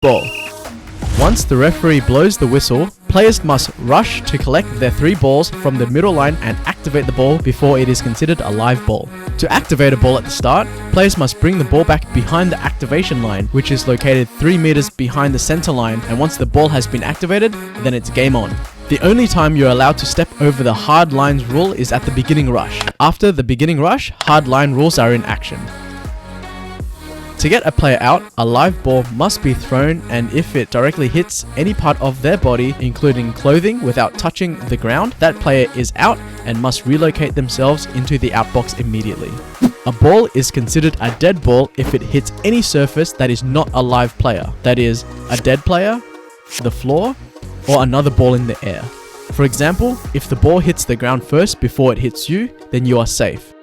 Ball. Once the referee blows the whistle, players must rush to collect their 3 balls from the middle line and activate the ball before it is considered a live ball. To activate a ball at the start, players must bring the ball back behind the activation line, which is located 3 meters behind the center line, and once the ball has been activated, then it's game on. The only time you're allowed to step over the hard lines rule is at the beginning rush. After the beginning rush, hard line rules are in action. To get a player out, a live ball must be thrown, and if it directly hits any part of their body, including clothing, without touching the ground, that player is out and must relocate themselves into the outbox immediately. A ball is considered a dead ball if it hits any surface that is not a live player, that is, a dead player, the floor, or another ball in the air. For example, if the ball hits the ground first before it hits you, then you are safe.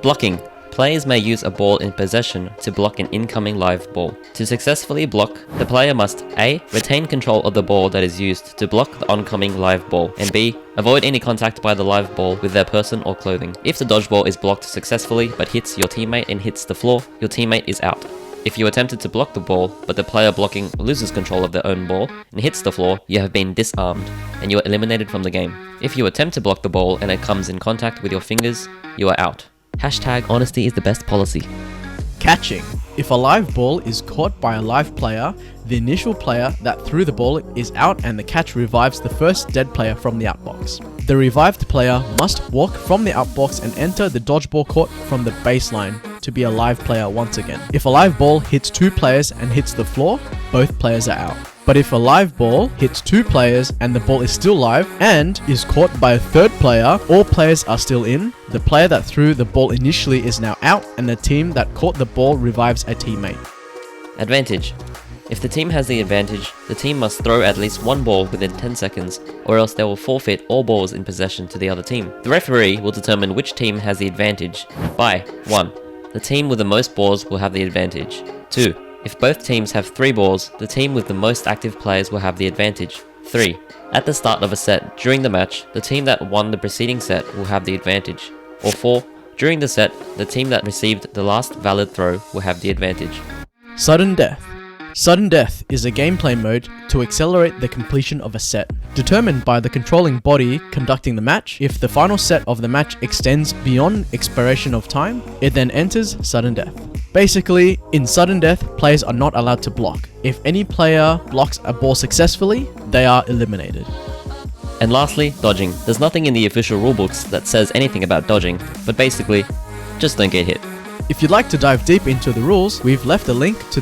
Blocking. Players may use a ball in possession to block an incoming live ball. To successfully block, the player must A. Retain control of the ball that is used to block the oncoming live ball, and B. Avoid any contact by the live ball with their person or clothing. If the dodgeball is blocked successfully but hits your teammate and hits the floor, your teammate is out. If you attempted to block the ball, but the player blocking loses control of their own ball and hits the floor, you have been disarmed, and you are eliminated from the game. If you attempt to block the ball and it comes in contact with your fingers, you are out. #honesty is the best policy. Catching. If a live ball is caught by a live player, the initial player that threw the ball is out and the catch revives the first dead player from the outbox. The revived player must walk from the outbox and enter the dodgeball court from the baseline to be a live player once again. If a live ball hits 2 players and hits the floor, both players are out. But if a live ball hits 2 players and the ball is still live and is caught by a 3rd player, all players are still in, the player that threw the ball initially is now out, and the team that caught the ball revives a teammate. Advantage. If the team has the advantage, the team must throw at least 1 ball within 10 seconds, or else they will forfeit all balls in possession to the other team. The referee will determine which team has the advantage by 1. The team with the most balls will have the advantage. 2. If both teams have 3 balls, the team with the most active players will have the advantage. 3. At the start of a set during the match, the team that won the preceding set will have the advantage. Or 4. During the set, the team that received the last valid throw will have the advantage. Sudden death. Sudden death is a gameplay mode to accelerate the completion of a set. Determined by the controlling body conducting the match, if the final set of the match extends beyond expiration of time, it then enters sudden death. Basically, in sudden death, players are not allowed to block. If any player blocks a ball successfully, they are eliminated. And lastly, dodging. There's nothing in the official rulebooks that says anything about dodging, but basically, just don't get hit. If you'd like to dive deep into the rules, we've left a link to the